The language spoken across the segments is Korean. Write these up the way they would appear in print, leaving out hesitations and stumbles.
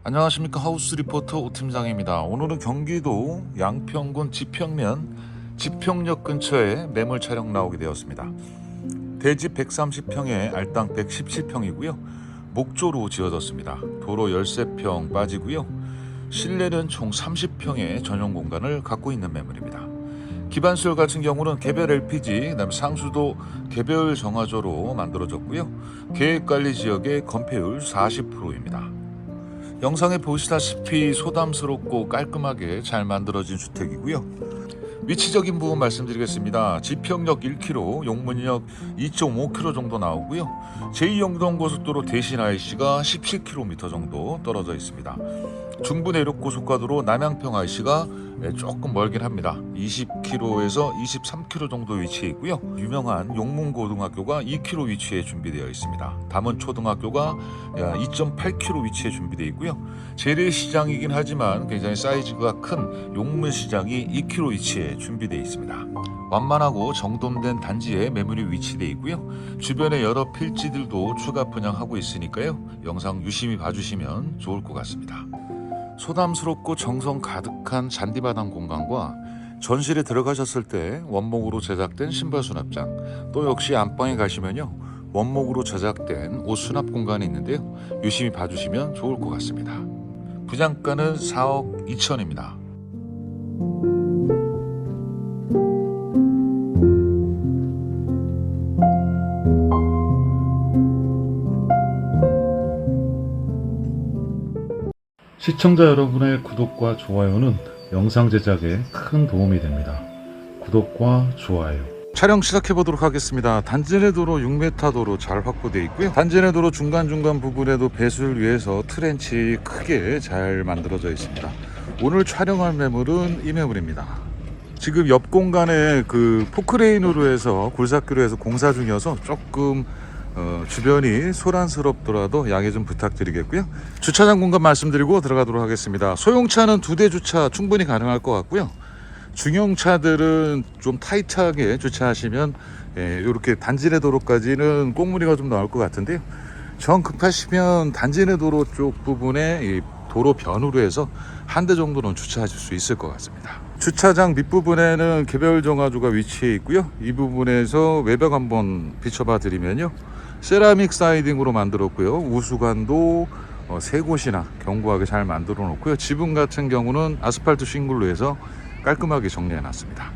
안녕하십니까, 하우스 리포터 오팀장입니다. 오늘은 경기도 양평군 지평역 근처에 매물 촬영 나오게 되었습니다. 대지 130평에 알땅 117평이고요. 목조로 지어졌습니다. 도로 13평 빠지고요. 실내는 총 30평의 전용 공간을 갖고 있는 매물입니다. 기반시설 같은 경우는 개별 LPG, 그다음에 상수도 개별 정화조로 만들어졌고요. 계획관리 지역의 건폐율 40%입니다. 영상에 보시다시피 소담스럽고 깔끔하게 잘 만들어진 주택이고요. 위치적인 부분 말씀드리겠습니다. 지평역 1km, 용문역 2.5km 정도 나오고요. 제2영동고속도로 대신 IC가 17km 정도 떨어져 있습니다. 중부내륙고속가도로 남양평 IC가 조금 멀긴 합니다. 20km에서 23km 정도 위치해 있고요. 유명한 용문고등학교가 2km 위치에 준비되어 있습니다. 담은초등학교가 2.8km 위치에 준비되어 있고요. 재래시장이긴 하지만 굉장히 사이즈가 큰 용문시장이 2km 위치에 준비되어 있습니다. 완만하고 정돈된 단지에 매물이 위치되어 있고요. 주변에 여러 필지들도 추가 분양하고 있으니까요. 영상 유심히 봐주시면 좋을 것 같습니다. 소담스럽고 정성 가득한 잔디마당 공간과 전실에 들어가셨을 때 원목으로 제작된 신발 수납장, 또 역시 안방에 가시면요, 원목으로 제작된 옷 수납 공간이 있는데요. 유심히 봐주시면 좋을 것 같습니다. 분양가는 4억 2천입니다. 시청자 여러분의 구독과 좋아요는 영상 제작에 큰 도움이 됩니다. 구독과 좋아요. 촬영 시작해 보도록 하겠습니다. 단지 내 도로 6m 도로 잘 확보되어 있고요. 단지 내 도로 중간중간 부분에도 배수를 위해서 트렌치 크게 잘 만들어져 있습니다. 오늘 촬영할 매물은 이 매물입니다. 지금 옆 공간에 그 포크레인으로 해서 굴삭기로 해서 공사 중이어서 조금 주변이 소란스럽더라도 양해 좀 부탁드리겠고요. 주차장 공간 말씀드리고 들어가도록 하겠습니다. 소형차는 2대 주차 충분히 가능할 것 같고요. 중형차들은 좀 타이트하게 주차하시면 이렇게 단지 내 도로까지는 꽁무니가 좀 나올 것 같은데요. 정 급하시면 단지 내 도로 쪽 부분에 이 도로 변으로 해서 한 대 정도는 주차하실 수 있을 것 같습니다. 주차장 밑부분에는 개별 정화조가 위치해 있고요. 이 부분에서 외벽 한번 비춰봐 드리면요, 세라믹 사이딩으로 만들었고요. 우수관도 3곳이나 견고하게 잘 만들어 놓고요. 지붕 같은 경우는 아스팔트 싱글로 해서 깔끔하게 정리해 놨습니다.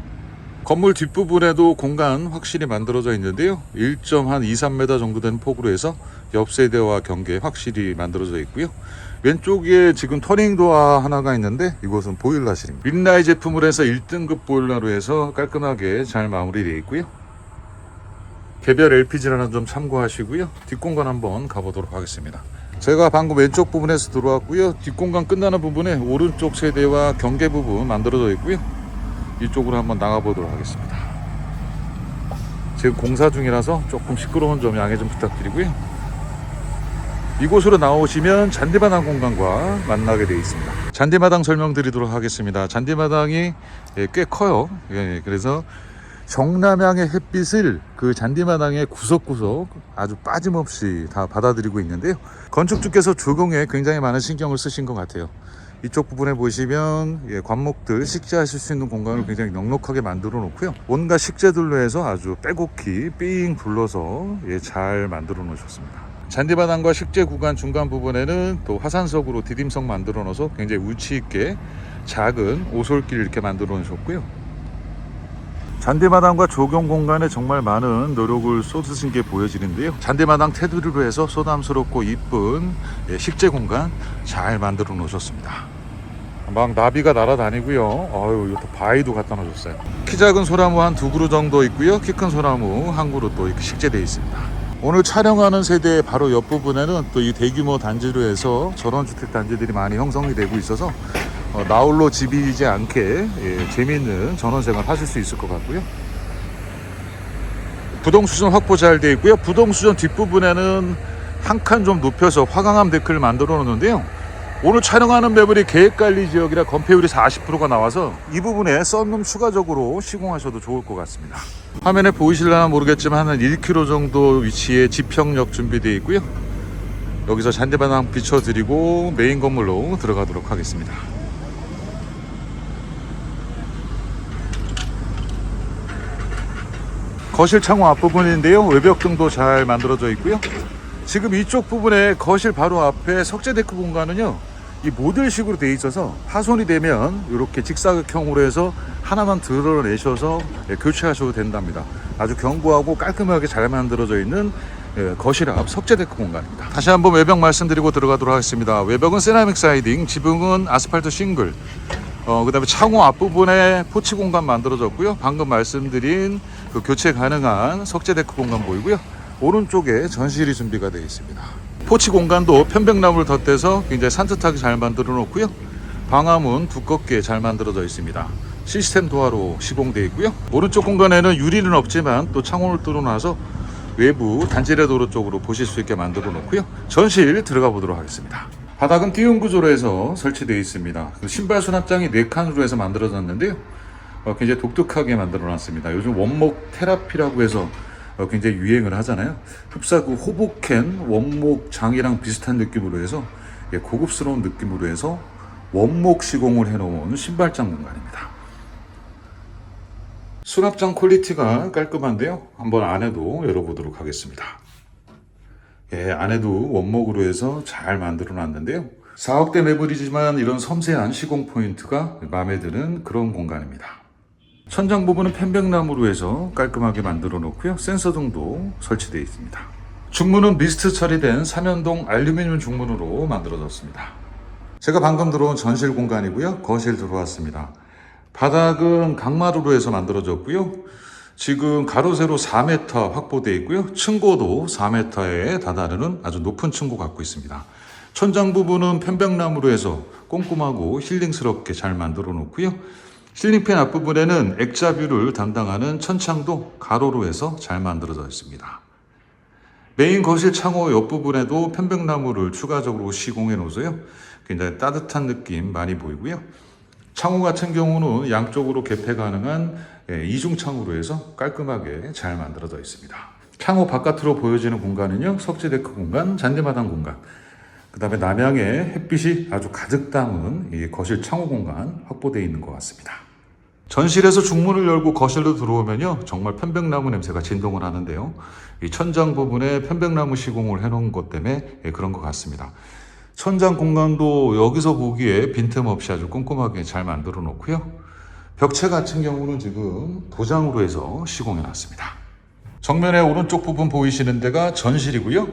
건물 뒷부분에도 공간 확실히 만들어져 있는데요. 1.23m 정도 되는 폭으로 해서 옆 세대와 경계 확실히 만들어져 있고요. 왼쪽에 지금 터닝도어 하나가 있는데 이곳은 보일러실입니다. 윈라이 제품으로 해서 1등급 보일러로 해서 깔끔하게 잘 마무리되어 있고요. 개별 LPG라는 점 참고하시고요. 뒷공간 한번 가보도록 하겠습니다. 제가 방금 왼쪽 부분에서 들어왔고요. 뒷공간 끝나는 부분에 오른쪽 세대와 경계 부분 만들어져 있고요. 이쪽으로 한번 나가보도록 하겠습니다. 지금 공사 중이라서 조금 시끄러운 점 양해 좀 부탁드리고요. 이곳으로 나오시면 잔디마당 공간과 만나게 되어 있습니다. 잔디마당 설명드리도록 하겠습니다. 잔디마당이 꽤 커요. 그래서 정남향의 햇빛을 그 잔디마당의 구석구석 아주 빠짐없이 다 받아들이고 있는데요. 건축주께서 조경에 굉장히 많은 신경을 쓰신 것 같아요. 이쪽 부분에 보시면 관목들 식재하실 수 있는 공간을 굉장히 넉넉하게 만들어 놓고요. 온갖 식재들로 해서 아주 빼곡히 삥 둘러서 잘 만들어 놓으셨습니다. 잔디마당과 식재 구간 중간 부분에는 또 화산석으로 디딤석 만들어 놓아서 굉장히 운치 있게 작은 오솔길 이렇게 만들어 놓으셨고요. 잔디마당과 조경 공간에 정말 많은 노력을 쏟으신 게 보여지는데요. 잔디마당 테두리로 해서 소담스럽고 이쁜 식재 공간 잘 만들어 놓으셨습니다. 막 나비가 날아다니고요. 이것도 바위도 갖다 놓으셨어요. 키 작은 소나무 한 2그루 정도 있고요. 키 큰 소나무 한 그루 또 이렇게 식재되어 있습니다. 오늘 촬영하는 세대의 바로 옆부분에는 또 이 대규모 단지로 해서 전원주택 단지들이 많이 형성이 되고 있어서 나홀로 집이지 않게 재미있는 전원생활 하실 수 있을 것 같고요. 부동수전 확보 잘 되어 있고요. 부동수전 뒷부분에는 한 칸 좀 높여서 화강암 데크를 만들어 놓는데요. 오늘 촬영하는 매물이 계획관리 지역이라 건폐율이 40%가 나와서 이 부분에 썬룸 추가적으로 시공하셔도 좋을 것 같습니다. 화면에 보이실려나 모르겠지만 한 1km 정도 위치에 지평역 준비되어 있고요. 여기서 잔디바닥 비춰드리고 메인 건물로 들어가도록 하겠습니다. 거실 창호 앞부분인데요, 외벽등도 잘 만들어져 있고요. 지금 이쪽 부분에 거실 바로 앞에 석재 데크 공간은요, 이 모듈식으로 되어 있어서 파손이 되면 이렇게 직사각형으로 해서 하나만 드러내셔서 교체하셔도 된답니다. 아주 견고하고 깔끔하게 잘 만들어져 있는 거실 앞 석재 데크 공간입니다. 다시 한번 외벽 말씀드리고 들어가도록 하겠습니다. 외벽은 세라믹 사이딩, 지붕은 아스팔트 싱글, 그 다음에 창호 앞부분에 포치 공간 만들어졌고요. 방금 말씀드린 그 교체 가능한 석재 데크 공간 보이고요. 오른쪽에 전실이 준비가 되어 있습니다. 포치 공간도 편백나무를 덧대서 굉장히 산뜻하게 잘 만들어 놓고요. 방화문 두껍게 잘 만들어져 있습니다. 시스템 도어로 시공되어 있고요. 오른쪽 공간에는 유리는 없지만 또 창호를 뚫어놔서 외부 단지레 도로 쪽으로 보실 수 있게 만들어 놓고요. 전실 들어가 보도록 하겠습니다. 바닥은 띄운 구조로 해서 설치되어 있습니다. 신발 수납장이 4칸으로 해서 만들어졌는데요. 굉장히 독특하게 만들어 놨습니다. 요즘 원목 테라피라고 해서 굉장히 유행을 하잖아요. 흡사구 호보캔 원목 장이랑 비슷한 느낌으로 해서 고급스러운 느낌으로 해서 원목 시공을 해놓은 신발장 공간입니다. 수납장 퀄리티가 깔끔한데요. 한번 안에도 열어보도록 하겠습니다. 안에도 원목으로 해서 잘 만들어 놨는데요. 4억대 매물이지만 이런 섬세한 시공 포인트가 마음에 드는 그런 공간입니다. 천장 부분은 편백나무로 해서 깔끔하게 만들어 놓고요. 센서등도 설치되어 있습니다. 중문은 미스트 처리된 삼연동 알루미늄 중문으로 만들어졌습니다. 제가 방금 들어온 전실 공간이고요. 거실 들어왔습니다. 바닥은 강마루로 해서 만들어졌고요. 지금 가로 세로 4m 확보되어 있고요. 층고도 4m에 다다르는 아주 높은 층고 갖고 있습니다. 천장 부분은 편백나무로 해서 꼼꼼하고 힐링스럽게 잘 만들어 놓고요. 실링팬 앞부분에는 액자뷰를 담당하는 천창도 가로로 해서 잘 만들어져 있습니다. 메인 거실 창호 옆부분에도 편백나무를 추가적으로 시공해 놓으세요. 굉장히 따뜻한 느낌 많이 보이고요. 창호 같은 경우는 양쪽으로 개폐 가능한 이중 창호로 해서 깔끔하게 잘 만들어져 있습니다. 창호 바깥으로 보여지는 공간은요, 석재 데크 공간, 잔디마당 공간, 그 다음에 남향에 햇빛이 아주 가득 담은 이 거실 창호 공간 확보되어 있는 것 같습니다. 전실에서 중문을 열고 거실로 들어오면요, 정말 편백나무 냄새가 진동을 하는데요. 이 천장 부분에 편백나무 시공을 해놓은 것 때문에 그런 것 같습니다. 천장 공간도 여기서 보기에 빈틈없이 아주 꼼꼼하게 잘 만들어 놓고요. 벽체 같은 경우는 지금 도장으로 해서 시공해 놨습니다. 정면에 오른쪽 부분 보이시는 데가 전실이고요.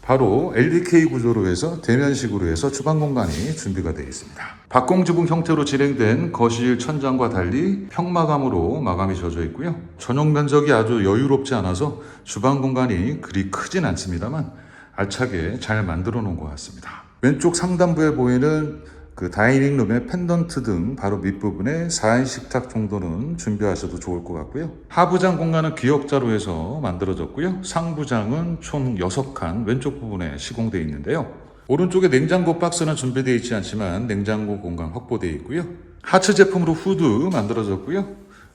바로 LDK 구조로 해서 대면식으로 해서 주방 공간이 준비가 되어 있습니다. 박공지붕 형태로 진행된 거실 천장과 달리 평마감으로 마감이 져져 있고요. 전용 면적이 아주 여유롭지 않아서 주방 공간이 그리 크진 않습니다만 알차게 잘 만들어 놓은 것 같습니다. 왼쪽 상단부에 보이는 그 다이닝룸의 펜던트 등 바로 밑부분에 4인 식탁 정도는 준비하셔도 좋을 것 같고요. 하부장 공간은 기역자로 해서 만들어졌고요. 상부장은 총 6칸 왼쪽 부분에 시공되어 있는데요. 오른쪽에 냉장고 박스는 준비되어 있지 않지만 냉장고 공간 확보되어 있고요. 하츠 제품으로 후드 만들어졌고요.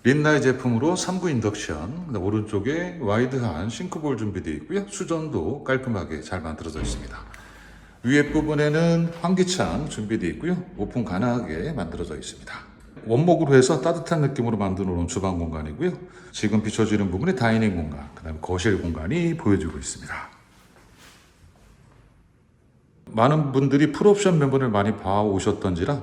린나이 제품으로 3구 인덕션, 오른쪽에 와이드한 싱크볼 준비되어 있고요. 수전도 깔끔하게 잘 만들어져 있습니다. 위에 부분에는 환기창 준비되어 있고요. 오픈 가능하게 만들어져 있습니다. 원목으로 해서 따뜻한 느낌으로 만들어 놓은 주방 공간이고요. 지금 비춰지는 부분이 다이닝 공간, 그 다음에 거실 공간이 보여지고 있습니다. 많은 분들이 풀옵션 면본을 많이 봐오셨던지라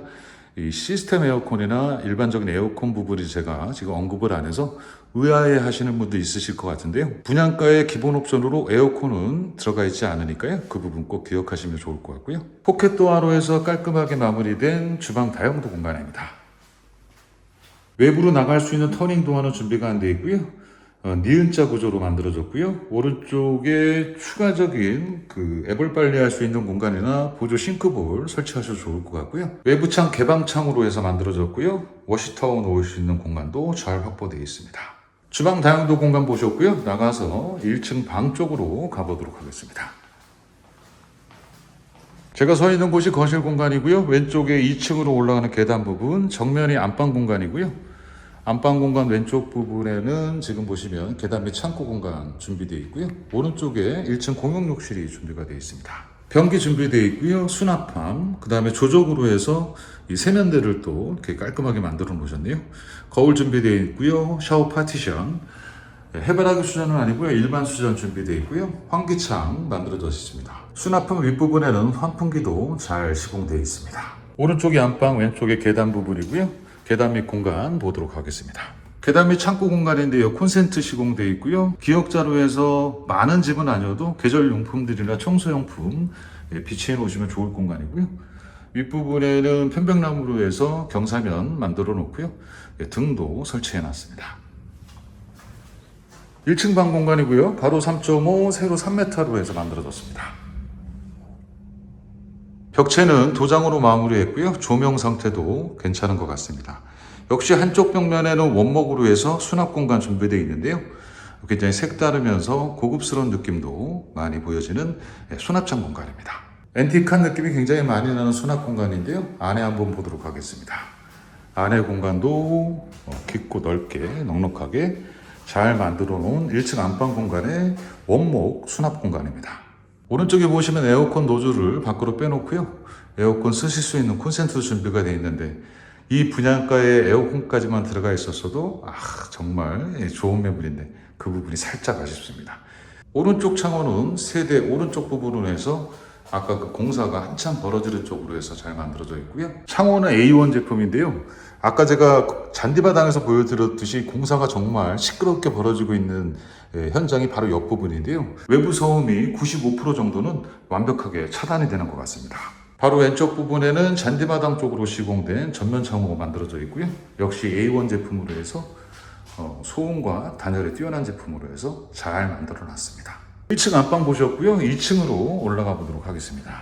이 시스템 에어컨이나 일반적인 에어컨 부분이 제가 지금 언급을 안 해서 의아해 하시는 분도 있으실 것 같은데요. 분양가의 기본 옵션으로 에어컨은 들어가 있지 않으니까요. 그 부분 꼭 기억하시면 좋을 것 같고요. 포켓 도어로 해서 깔끔하게 마무리된 주방 다용도 공간입니다. 외부로 나갈 수 있는 터닝 도어는 준비가 안 되어 있고요. 니은자 구조로 만들어졌고요. 오른쪽에 추가적인 그 애벌 빨래할 수 있는 공간이나 보조 싱크볼 설치하셔도 좋을 것 같고요. 외부창 개방창으로 해서 만들어졌고요. 워시타워 놓을 수 있는 공간도 잘 확보되어 있습니다. 주방 다용도 공간 보셨고요. 나가서 1층 방 쪽으로 가보도록 하겠습니다. 제가 서 있는 곳이 거실 공간이고요. 왼쪽에 2층으로 올라가는 계단 부분, 정면이 안방 공간이고요. 안방 공간 왼쪽 부분에는 지금 보시면 계단 및 창고 공간 준비되어 있고요. 오른쪽에 1층 공용 욕실이 준비가 되어 있습니다. 변기 준비되어 있고요. 수납함, 그 다음에 조적으로 해서 이 세면대를 또 이렇게 깔끔하게 만들어 놓으셨네요. 거울 준비되어 있고요. 샤워 파티션, 해바라기 수전은 아니고요. 일반 수전 준비되어 있고요. 환기창 만들어져 있습니다. 수납함 윗부분에는 환풍기도 잘 시공되어 있습니다. 오른쪽이 안방, 왼쪽에 계단 부분이고요. 계단 및 공간 보도록 하겠습니다. 계단 및 창고 공간인데요. 콘센트 시공되어 있고요. 기역자로 해서 많은 집은 아니어도 계절 용품들이나 청소용품 비치해 놓으시면 좋을 공간이고요. 윗부분에는 편백나무로 해서 경사면 만들어 놓고요. 등도 설치해 놨습니다. 1층 방 공간이고요. 가로 3.5, 세로 3m로 해서 만들어졌습니다. 벽체는 도장으로 마무리했고요. 조명 상태도 괜찮은 것 같습니다. 역시 한쪽 벽면에는 원목으로 해서 수납 공간 준비되어 있는데요. 굉장히 색다르면서 고급스러운 느낌도 많이 보여지는 수납장 공간입니다. 앤틱한 느낌이 굉장히 많이 나는 수납 공간인데요. 안에 한번 보도록 하겠습니다. 안에 공간도 깊고 넓게 넉넉하게 잘 만들어 놓은 1층 안방 공간의 원목 수납 공간입니다. 오른쪽에 보시면 에어컨 노즐을 밖으로 빼놓고요. 에어컨 쓰실 수 있는 콘센트 준비가 되어 있는데 이 분양가에 에어컨까지만 들어가 있었어도 정말 좋은 매물인데 그 부분이 살짝 아쉽습니다. 오른쪽 창호는 세대 오른쪽 부분으로 해서 아까 그 공사가 한참 벌어지는 쪽으로 해서 잘 만들어져 있고요. 창호는 A1 제품인데요. 아까 제가 잔디바닥에서 보여드렸듯이 공사가 정말 시끄럽게 벌어지고 있는 현장이 바로 옆부분인데요. 외부 소음이 95% 정도는 완벽하게 차단이 되는 것 같습니다. 바로 왼쪽 부분에는 잔디마당 쪽으로 시공된 전면 창호가 만들어져 있고요. 역시 A1 제품으로 해서 소음과 단열에 뛰어난 제품으로 해서 잘 만들어 놨습니다. 1층 안방 보셨고요. 2층으로 올라가 보도록 하겠습니다.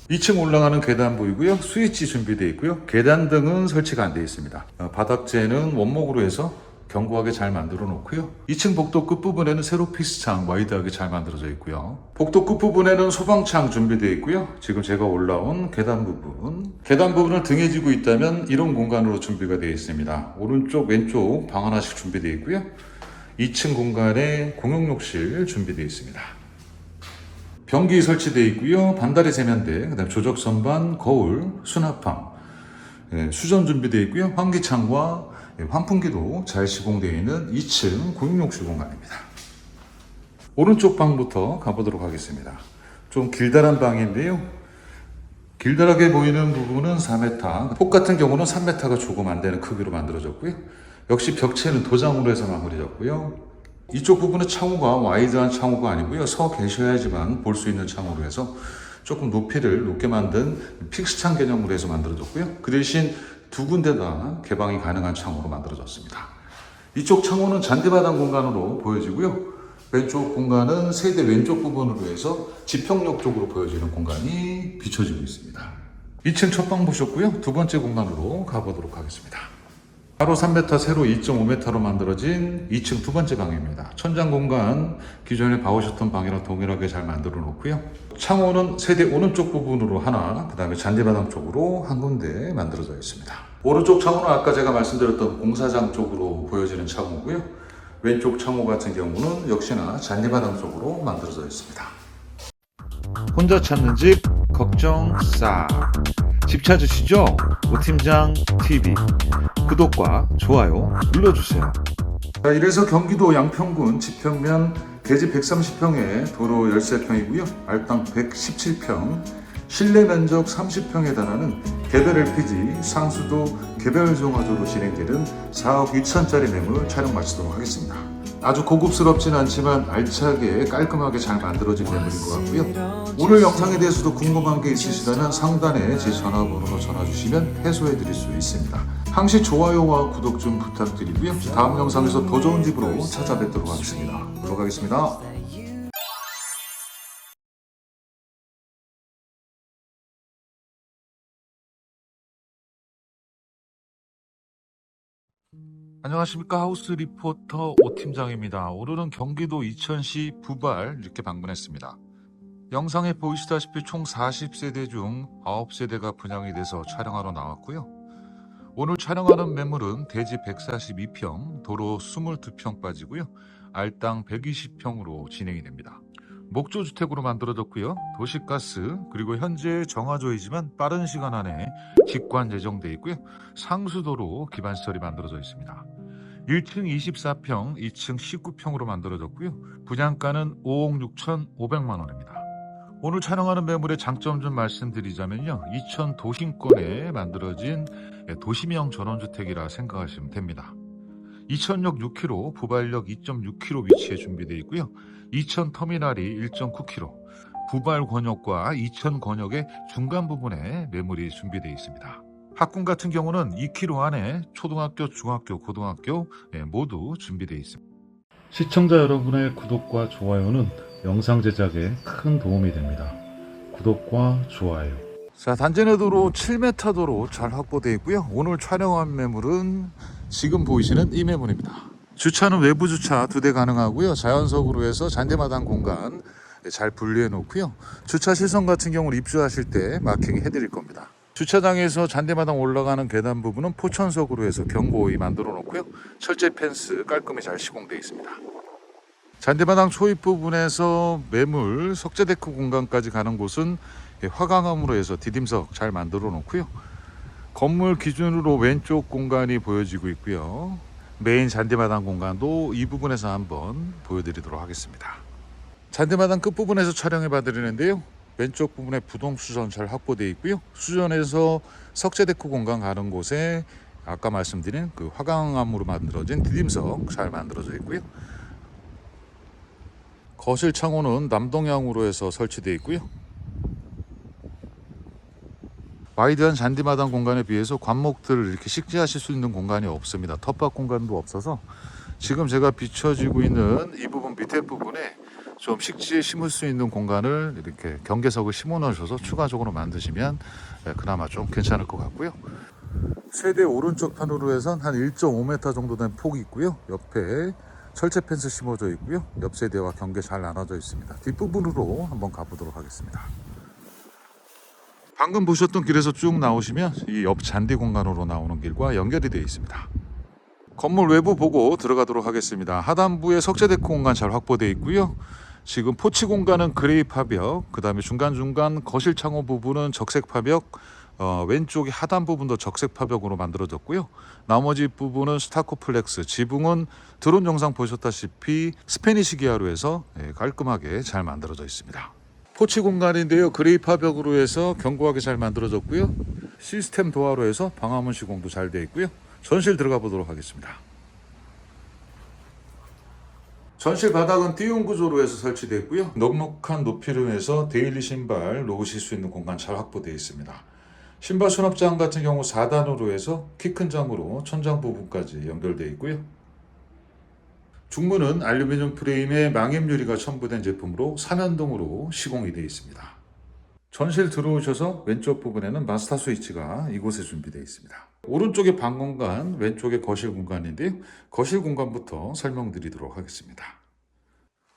2층 올라가는 계단 보이고요. 스위치 준비되어 있고요. 계단등은 설치가 안 되어 있습니다. 바닥재는 원목으로 해서 견고하게 잘 만들어 놓고요. 2층 복도 끝부분에는 세로 피스창 와이드하게 잘 만들어져 있고요. 복도 끝부분에는 소방창 준비되어 있고요. 지금 제가 올라온 계단 부분을 등에 지고 있다면 이런 공간으로 준비가 되어 있습니다. 오른쪽 왼쪽 방 하나씩 준비되어 있고요. 2층 공간에 공용욕실 준비되어 있습니다. 변기 설치되어 있고요. 반다리 세면대, 그다음 조적 선반, 거울, 수납함, 수전 준비되어 있고요. 환기창과 환풍기도 잘 시공되어 있는 2층 공용욕실 공간입니다. 오른쪽 방부터 가보도록 하겠습니다. 좀 길다란 방인데요. 길다랗게 보이는 부분은 4m, 폭 같은 경우는 3m가 조금 안 되는 크기로 만들어졌고요. 역시 벽체는 도장으로 해서 마무리졌고요. 이쪽 부분은 창호가 와이드한 창호가 아니고요. 서 계셔야지만 볼 수 있는 창호로 해서 조금 높이를 높게 만든 픽스창 개념으로 해서 만들어졌고요. 그 대신 두 군데 다 개방이 가능한 창호로 만들어졌습니다. 이쪽 창호는 잔디바닥 공간으로 보여지고요. 왼쪽 공간은 세대 왼쪽 부분으로 해서 지평역 쪽으로 보여지는 공간이 비춰지고 있습니다. 2층 첫 방 보셨고요. 두 번째 공간으로 가보도록 하겠습니다. 가로 3m, 세로 2.5m로 만들어진 2층 두 번째 방입니다. 천장 공간 기존에 봐오셨던 방이랑 동일하게 잘 만들어 놓고요. 창호는 세대 오른쪽 부분으로 하나, 그 다음에 잔디바닥 쪽으로 한 군데 만들어져 있습니다. 오른쪽 창호는 아까 제가 말씀드렸던 공사장 쪽으로 보여지는 창호고요. 왼쪽 창호 같은 경우는 역시나 잔디바닥 쪽으로 만들어져 있습니다. 혼자 찾는 집 걱정 싹. 집 찾으시죠? 오팀장 TV 구독과 좋아요 눌러주세요. 이래서 경기도 양평군 지평면 대지 130평에 도로 13평이고요. 말당 117평, 실내 면적 30평에 달하는 개별 LPG 상수도 개별 정화조로 진행되는 4억 2천짜리 매물 촬영 마치도록 하겠습니다. 아주 고급스럽진 않지만 알차게 깔끔하게 잘 만들어진 매물인 것 같고요. 오늘 영상에 대해서도 궁금한 게 있으시다면 상단에 제 전화번호로 전화 주시면 해소해 드릴 수 있습니다. 항시 좋아요와 구독 좀 부탁드리고요. 다음 영상에서 더 좋은 집으로 찾아뵙도록 하겠습니다. 들어가겠습니다. 안녕하십니까, 하우스 리포터 오팀장입니다. 오늘은 경기도 이천시 부발 이렇게 방문했습니다. 영상에 보이시다시피 총 40세대 중 9세대가 분양이 돼서 촬영하러 나왔고요. 오늘 촬영하는 매물은 대지 142평, 도로 22평 빠지고요. 알당 120평으로 진행이 됩니다. 목조주택으로 만들어졌고요. 도시가스 그리고 현재 정화조이지만 빠른 시간 안에 직관 예정돼 있고요. 상수도로 기반시설이 만들어져 있습니다. 1층 24평, 2층 19평으로 만들어졌고요. 분양가는 5억 6,500만 원입니다. 오늘 촬영하는 매물의 장점 좀 말씀드리자면요. 이천 도심권에 만들어진 도심형 전원주택이라 생각하시면 됩니다. 이천역 6km, 부발역 2.6km 위치에 준비되어 있고요. 이천 터미널이 1.9km, 부발 권역과 이천 권역의 중간 부분에 매물이 준비되어 있습니다. 학군 같은 경우는 2km 안에 초등학교, 중학교, 고등학교 모두 준비되어 있습니다. 시청자 여러분의 구독과 좋아요는 영상 제작에 큰 도움이 됩니다. 구독과 좋아요. 자, 단지 내 도로 7m 도로 잘 확보되어 있고요. 오늘 촬영한 매물은 지금 보이시는 이 매물입니다. 주차는 외부 주차 2대 가능하고요. 자연석으로 해서 잔디마당 공간 잘 분리해 놓고요. 주차 시선 같은 경우는 입주하실 때 마킹 해드릴 겁니다. 주차장에서 잔디마당 올라가는 계단 부분은 포천석으로 해서 견고히 만들어 놓고요. 철제 펜스 깔끔히 잘 시공되어 있습니다. 잔디마당 초입 부분에서 매물 석재데크 공간까지 가는 곳은 화강암으로 해서 디딤석 잘 만들어 놓고요. 건물 기준으로 왼쪽 공간이 보여지고 있고요. 메인 잔디마당 공간도 이 부분에서 한번 보여드리도록 하겠습니다. 잔디마당 끝부분에서 촬영해 봐드리는데요. 왼쪽 부분에 부동 수전 잘 확보되어 있고요. 수전에서 석재데크 공간 가는 곳에 아까 말씀드린 그 화강암으로 만들어진 디딤석 잘 만들어져 있고요. 거실 창호는 남동향으로 해서 설치되어 있고요. 와이드한 잔디마당 공간에 비해서 관목들을 이렇게 식재하실 수 있는 공간이 없습니다. 텃밭 공간도 없어서 지금 제가 비춰지고 있는 이 부분 밑에 부분에 좀 식지에 심을 수 있는 공간을 이렇게 경계석을 심어 놓으셔서 추가적으로 만드시면 그나마 좀 괜찮을 것 같고요. 세대 오른쪽 편으로 해선 한 1.5m 정도 된 폭이 있고요. 옆에 철제 펜스 심어져 있고요. 옆 세대와 경계 잘 나눠져 있습니다. 뒷부분으로 한번 가보도록 하겠습니다. 방금 보셨던 길에서 쭉 나오시면 이 옆 잔디 공간으로 나오는 길과 연결이 되어 있습니다. 건물 외부 보고 들어가도록 하겠습니다. 하단부에 석재데크 공간 잘 확보되어 있고요. 지금 포치 공간은 그레이 파벽, 그 다음에 중간중간 거실 창호 부분은 적색 파벽, 왼쪽이 하단 부분도 적색 파벽으로 만들어졌고요. 나머지 부분은 스타코 플렉스, 지붕은 드론 영상 보셨다시피 스페니시 기아로 해서 깔끔하게 잘 만들어져 있습니다. 포치 공간인데요. 그레이 파벽으로 해서 견고하게 잘 만들어졌고요. 시스템 도어로 해서 방화문 시공도 잘 되어 있고요. 전실 들어가 보도록 하겠습니다. 전실 바닥은 띄움 구조로 해서 설치되어 있고요. 넉넉한 높이로 해서 데일리 신발 놓으실 수 있는 공간 잘 확보되어 있습니다. 신발 수납장 같은 경우 4단으로 해서 키 큰 장으로 천장 부분까지 연결되어 있고요. 중문은 알루미늄 프레임에 망임 유리가 첨부된 제품으로 3연동으로 시공이 되어 있습니다. 전실 들어오셔서 왼쪽 부분에는 마스터 스위치가 이곳에 준비되어 있습니다. 오른쪽에 방 공간, 왼쪽에 거실 공간인데요. 거실 공간부터 설명드리도록 하겠습니다.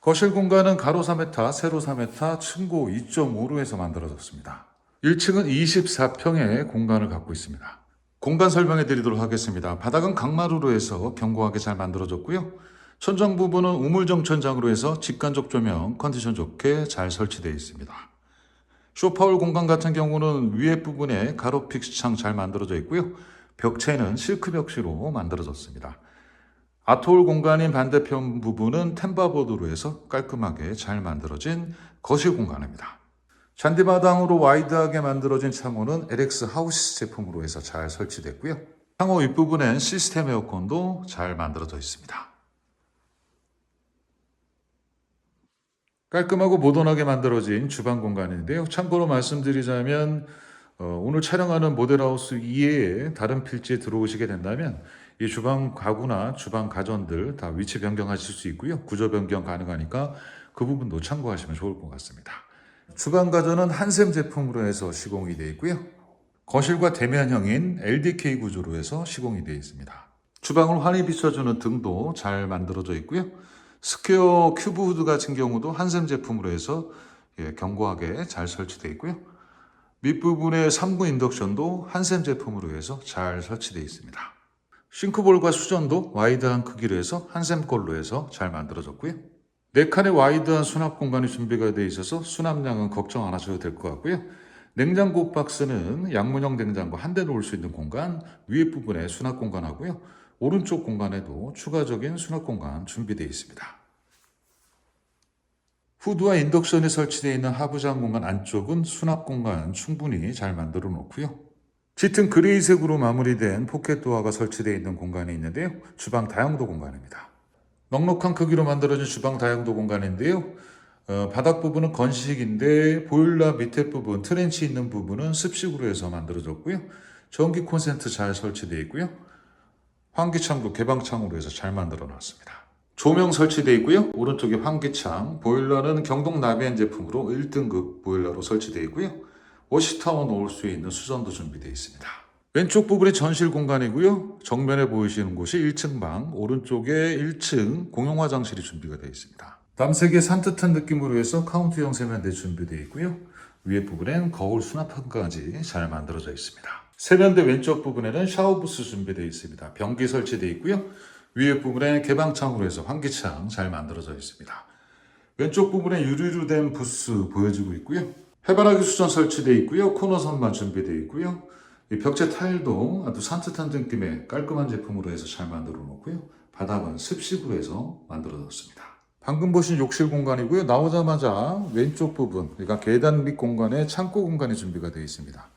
거실 공간은 가로 3m, 세로 3m, 층고 2.5로 해서 만들어졌습니다. 1층은 24평의 공간을 갖고 있습니다. 공간 설명해 드리도록 하겠습니다. 바닥은 강마루로 해서 견고하게 잘 만들어졌고요. 천장 부분은 우물정 천장으로 해서 직간접 조명 컨디션 좋게 잘 설치되어 있습니다. 쇼파홀 공간 같은 경우는 위에 부분에 가로 픽스창 잘 만들어져 있고요. 벽체는 실크 벽시로 만들어졌습니다. 아트홀 공간인 반대편 부분은 템바보드로 해서 깔끔하게 잘 만들어진 거실 공간입니다. 잔디마당으로 와이드하게 만들어진 창호는 LX 하우시스 제품으로 해서 잘 설치됐고요. 창호 윗부분엔 시스템 에어컨도 잘 만들어져 있습니다. 깔끔하고 모던하게 만들어진 주방 공간인데요. 참고로 말씀드리자면 오늘 촬영하는 모델하우스 이외에 다른 필지에 들어오시게 된다면 이 주방 가구나 주방 가전들 다 위치 변경하실 수 있고요. 구조 변경 가능하니까 그 부분도 참고하시면 좋을 것 같습니다. 주방 가전은 한샘 제품으로 해서 시공이 되어 있고요. 거실과 대면형인 LDK 구조로 해서 시공이 되어 있습니다. 주방을 환히 비춰주는 등도 잘 만들어져 있고요. 스퀘어 큐브 후드 같은 경우도 한샘 제품으로 해서 견고하게 잘 설치되어 있고요. 밑부분의 3구 인덕션도 한샘 제품으로 해서 잘 설치되어 있습니다. 싱크볼과 수전도 와이드한 크기로 해서 한샘 걸로 해서 잘 만들어졌고요. 4칸의 와이드한 수납 공간이 준비가 되어 있어서 수납량은 걱정 안 하셔도 될 것 같고요. 냉장고 박스는 양문형 냉장고 한 대 놓을 수 있는 공간, 위에 부분에 수납 공간하고요. 오른쪽 공간에도 추가적인 수납 공간 준비되어 있습니다. 후드와 인덕션이 설치되어 있는 하부장 공간 안쪽은 수납 공간 충분히 잘 만들어 놓고요. 짙은 그레이색으로 마무리된 포켓도어가 설치되어 있는 공간이 있는데요. 주방 다용도 공간입니다. 넉넉한 크기로 만들어진 주방 다용도 공간인데요. 바닥 부분은 건식인데 보일러 밑에 부분, 트렌치 있는 부분은 습식으로 해서 만들어졌고요. 전기 콘센트 잘 설치되어 있고요. 환기창도 개방창으로 해서 잘 만들어 놨습니다. 조명 설치되어 있고요. 오른쪽에 환기창, 보일러는 경동 나비엔 제품으로 1등급 보일러로 설치되어 있고요. 워시타워 놓을 수 있는 수전도 준비되어 있습니다. 왼쪽 부분이 전실 공간이고요. 정면에 보이시는 곳이 1층 방, 오른쪽에 1층 공용 화장실이 준비가 되어 있습니다. 남색의 산뜻한 느낌으로 해서 카운트형 세면대 준비되어 있고요. 위에 부분엔 거울 수납함까지 잘 만들어져 있습니다. 세면대 왼쪽 부분에는 샤워부스 준비되어 있습니다. 변기 설치되어 있고요. 위에 부분에 개방창으로 해서 환기창 잘 만들어져 있습니다. 왼쪽 부분에 유리로 된 부스 보여지고 있고요. 해바라기 수전 설치되어 있고요. 코너 선반 준비되어 있고요. 이 벽체 타일도 아주 산뜻한 느낌의 깔끔한 제품으로 해서 잘 만들어 놓고요. 바닥은 습식으로 해서 만들어졌습니다. 방금 보신 욕실 공간이고요. 나오자마자 왼쪽 부분, 그러니까 계단 밑 공간에 창고 공간이 준비가 되어 있습니다.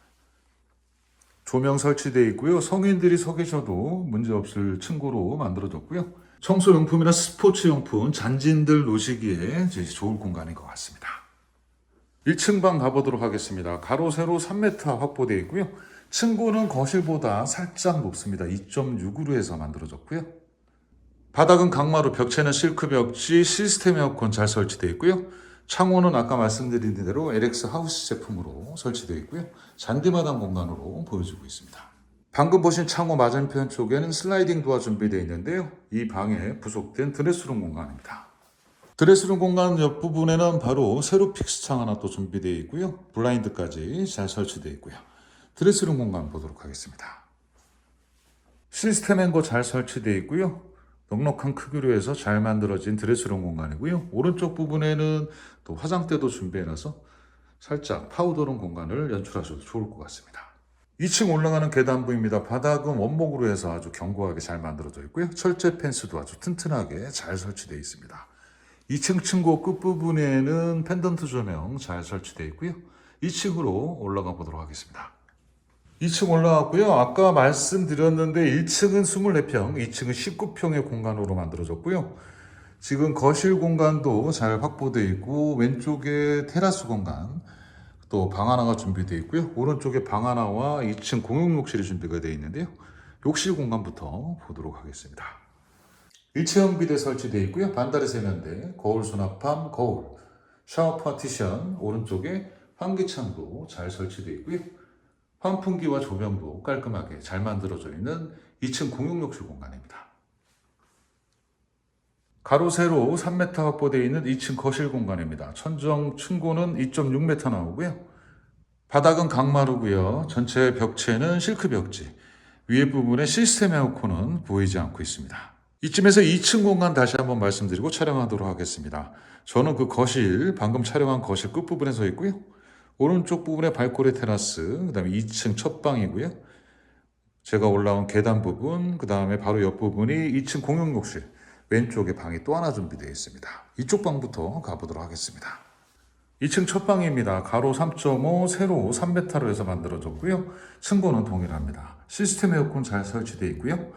조명 설치되어 있고요. 성인들이 서 계셔도 문제없을 층고로 만들어졌고요. 청소용품이나 스포츠용품, 잔진들 놓으시기에 좋을 공간인 것 같습니다. 1층 방 가보도록 하겠습니다. 가로 세로 3m 확보되어 있고요. 층고는 거실보다 살짝 높습니다. 2.6으로 해서 만들어졌고요. 바닥은 강마루, 벽체는 실크 벽지, 시스템 에어컨 잘 설치되어 있고요. 창호는 아까 말씀드린 대로 LX 하우스 제품으로 설치되어 있고요. 잔디마당 공간으로 보여지고 있습니다. 방금 보신 창호 맞은편 쪽에는 슬라이딩 도어 준비되어 있는데요. 이 방에 부속된 드레스룸 공간입니다. 드레스룸 공간 옆부분에는 바로 세로 픽스창 하나 또 준비되어 있고요. 블라인드까지 잘 설치되어 있고요. 드레스룸 공간 보도록 하겠습니다. 시스템 행거 잘 설치되어 있고요. 넉넉한 크기로 해서 잘 만들어진 드레스룸 공간이고요. 오른쪽 부분에는 또 화장대도 준비해놔서 살짝 파우더룸 공간을 연출하셔도 좋을 것 같습니다. 2층 올라가는 계단부입니다. 바닥은 원목으로 해서 아주 견고하게 잘 만들어져 있고요. 철제 펜스도 아주 튼튼하게 잘 설치되어 있습니다. 2층 층고 끝부분에는 펜던트 조명 잘 설치되어 있고요. 2층으로 올라가 보도록 하겠습니다. 2층 올라왔고요. 아까 말씀드렸는데 1층은 24평, 2층은 19평의 공간으로 만들어졌고요. 지금 거실 공간도 잘 확보되어 있고 왼쪽에 테라스 공간, 또 방 하나가 준비되어 있고요. 오른쪽에 방 하나와 2층 공용 욕실이 준비가 되어 있는데요. 욕실 공간부터 보도록 하겠습니다. 일체형 비대 설치되어 있고요. 반다리 세면대, 거울 수납함, 거울, 샤워 파티션, 오른쪽에 환기창도 잘 설치되어 있고요. 환풍기와 조명도 깔끔하게 잘 만들어져 있는 2층 공용 욕실 공간입니다. 가로 세로 3m 확보되어 있는 2층 거실 공간입니다. 천정 층고는 2.6m 나오고요. 바닥은 강마루고요. 전체 벽체는 실크 벽지, 위에 부분에 시스템 에어컨은 보이지 않고 있습니다. 이쯤에서 2층 공간 다시 한번 말씀드리고 촬영하도록 하겠습니다. 저는 그 거실, 방금 촬영한 거실 끝부분에 서 있고요. 오른쪽 부분에 발코니 테라스, 그 다음에 2층 첫 방이고요. 제가 올라온 계단 부분, 그 다음에 바로 옆 부분이 2층 공용 욕실, 왼쪽에 방이 또 하나 준비되어 있습니다. 이쪽 방부터 가보도록 하겠습니다. 2층 첫 방입니다. 가로 3.5, 세로 3m로 해서 만들어졌고요. 층고는 동일합니다. 시스템 에어컨 잘 설치되어 있고요.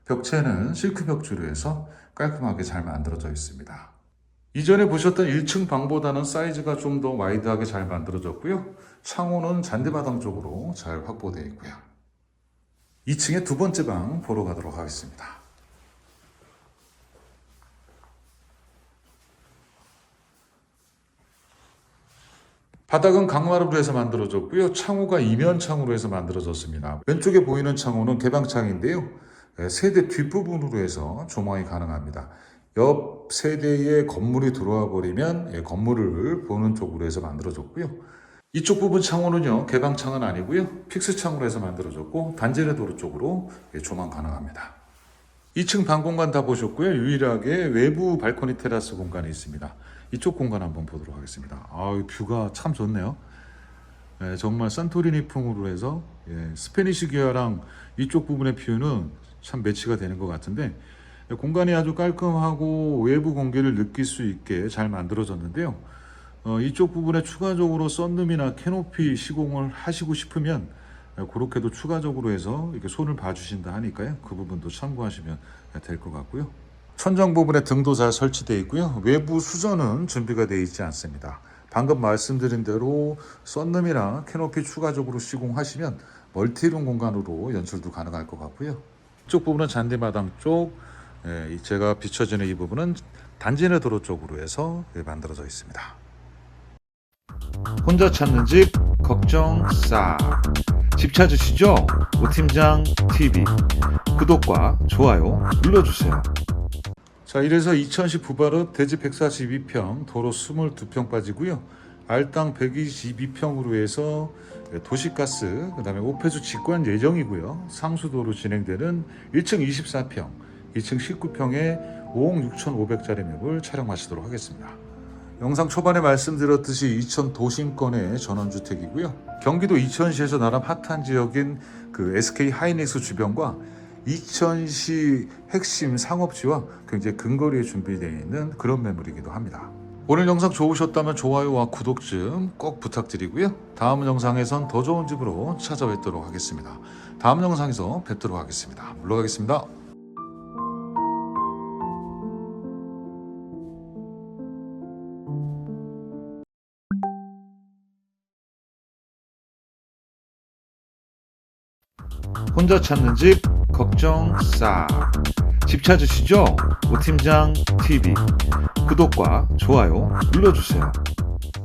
벽체는 실크 벽지로 해서 깔끔하게 잘 만들어져 있습니다. 이전에 보셨던 1층 방보다는 사이즈가 좀 더 와이드하게 잘 만들어졌고요. 창호는 잔디마당 쪽으로 잘 확보되어 있고요. 2층의 두 번째 방 보러 가도록 하겠습니다. 바닥은 강마루로 해서 만들어졌고요. 창호가 이면 창으로 해서 만들어졌습니다. 왼쪽에 보이는 창호는 개방창인데요. 세대 뒷부분으로 해서 조망이 가능합니다. 옆 세대에 건물이 들어와 버리면 건물을 보는 쪽으로 해서 만들어졌고요. 이쪽 부분 창호는요, 개방창은 아니고요. 픽스 창으로 해서 만들어졌고 단지내 도로 쪽으로 조망 가능합니다. 2층 방 공간 다 보셨고요. 유일하게 외부 발코니 테라스 공간이 있습니다. 이쪽 공간 한번 보도록 하겠습니다. 뷰가 참 좋네요. 정말 산토리니풍으로 해서 스페니시 기와랑 이쪽 부분의 뷰는 참 매치가 되는 것 같은데, 공간이 아주 깔끔하고 외부 공기를 느낄 수 있게 잘 만들어졌는데요. 이쪽 부분에 추가적으로 썬룸이나 캐노피 시공을 하시고 싶으면 그렇게도 추가적으로 해서 이렇게 손을 봐주신다 하니까요. 그 부분도 참고하시면 될 것 같고요. 천장 부분에 등도 잘 설치되어 있고요. 외부 수전은 준비가 되어 있지 않습니다. 방금 말씀드린 대로 썬룸이나 캐노피 추가적으로 시공하시면 멀티룸 공간으로 연출도 가능할 것 같고요. 이쪽 부분은 잔디마당 쪽, 제가 비춰지는 이 부분은 단지 내 도로 쪽으로 해서 만들어져 있습니다. 혼자 찾는 집 걱정 싹. 집 찾으시죠? 오팀장 TV 구독과 좋아요 눌러주세요. 자, 이래서 2010 부바릇 대지 142평, 도로 22평 빠지고요. 알땅 122평으로 해서 도시가스, 그 다음에 오폐수 직관 예정이고요. 상수도로 진행되는 1층 24평, 2층 19평에 5억 6,500짜리 매물 촬영 마치도록 하겠습니다. 영상 초반에 말씀드렸듯이 이천 도심권의 전원주택이고요. 경기도 이천시에서 나름 핫한 지역인 그 SK 하이닉스 주변과 이천시 핵심 상업지와 굉장히 근거리에 준비되어 있는 그런 매물이기도 합니다. 오늘 영상 좋으셨다면 좋아요와 구독 좀 꼭 부탁드리고요. 다음 영상에선 더 좋은 집으로 찾아뵙도록 하겠습니다. 다음 영상에서 뵙도록 하겠습니다. 물러가겠습니다. 혼자 찾는 집 걱정 싹. 집 찾으시죠? 오팀장 TV 구독과 좋아요 눌러주세요.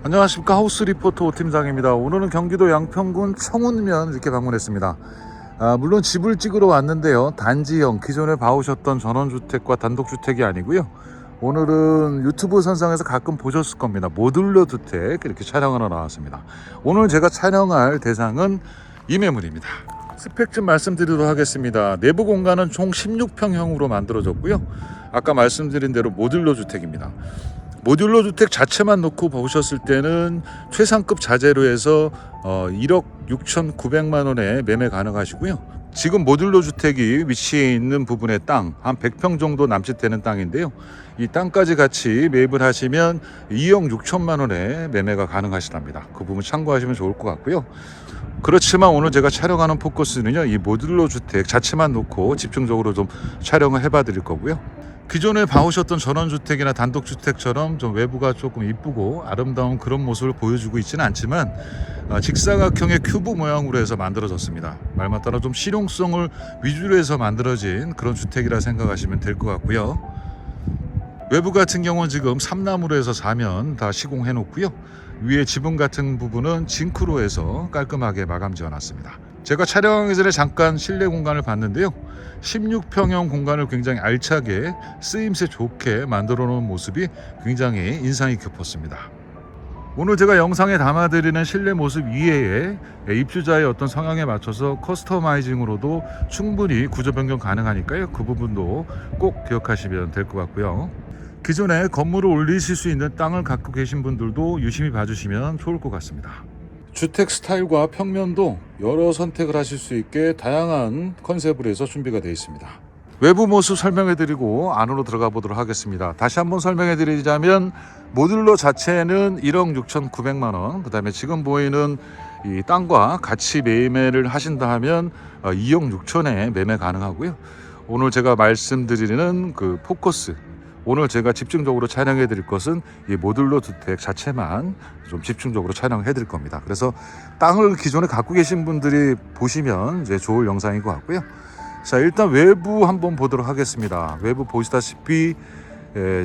안녕하십니까, 하우스 리포터 오팀장입니다. 오늘은 경기도 양평군 청운면 이렇게 방문했습니다. 물론 집을 찍으러 왔는데요, 단지형 기존에 봐오셨던 전원주택과 단독주택이 아니고요, 오늘은 유튜브 선상에서 가끔 보셨을 겁니다. 모듈러 주택 이렇게 촬영하러 나왔습니다. 오늘 제가 촬영할 대상은 이 매물입니다. 스펙 좀 말씀드리도록 하겠습니다. 내부 공간은 총 16평형으로 만들어졌고요. 아까 말씀드린 대로 모듈러 주택입니다. 모듈러 주택 자체만 놓고 보셨을 때는 최상급 자재로 해서 1억 6,900만 원에 매매 가능하시고요. 지금 모듈러 주택이 위치해 있는 부분의 땅 한 100평 정도 남짓되는 땅인데요. 이 땅까지 같이 매입을 하시면 2억 6천만 원에 매매가 가능하시답니다. 그 부분 참고하시면 좋을 것 같고요. 그렇지만 오늘 제가 촬영하는 포커스는요, 이 모듈러 주택 자체만 놓고 집중적으로 좀 촬영을 해봐 드릴 거고요. 기존에 봐오셨던 전원주택이나 단독주택처럼 좀 외부가 조금 이쁘고 아름다운 그런 모습을 보여주고 있지는 않지만 직사각형의 큐브 모양으로 해서 만들어졌습니다. 말만 따라 좀 실용성을 위주로 해서 만들어진 그런 주택이라 생각하시면 될 것 같고요. 외부 같은 경우는 지금 삼나무로 해서 4면 다 시공해 놓고요. 위에 지붕 같은 부분은 징크로 해서 깔끔하게 마감 지어놨습니다. 제가 촬영하기 전에 잠깐 실내 공간을 봤는데요, 16평형 공간을 굉장히 알차게 쓰임새 좋게 만들어 놓은 모습이 굉장히 인상이 깊었습니다. 오늘 제가 영상에 담아드리는 실내 모습 이외에 입주자의 어떤 성향에 맞춰서 커스터마이징으로도 충분히 구조 변경 가능하니까요. 그 부분도 꼭 기억하시면 될 것 같고요. 기존에 건물을 올리실 수 있는 땅을 갖고 계신 분들도 유심히 봐주시면 좋을 것 같습니다. 주택 스타일과 평면도 여러 선택을 하실 수 있게 다양한 컨셉으로 해서 준비가 되어 있습니다. 외부 모습 설명해드리고 안으로 들어가 보도록 하겠습니다. 다시 한번 설명해드리자면 모듈러 자체는 1억 6,900만 원, 그 다음에 지금 보이는 이 땅과 같이 매매를 하신다 하면 2억 6천에 매매 가능하고요. 오늘 제가 말씀드리는 그 포커스, 오늘 제가 집중적으로 촬영해 드릴 것은 이 모듈러 주택 자체만 좀 집중적으로 촬영해 드릴 겁니다. 그래서 땅을 기존에 갖고 계신 분들이 보시면 이제 좋을 영상인 것 같고요. 자, 일단 외부 한번 보도록 하겠습니다. 외부 보시다시피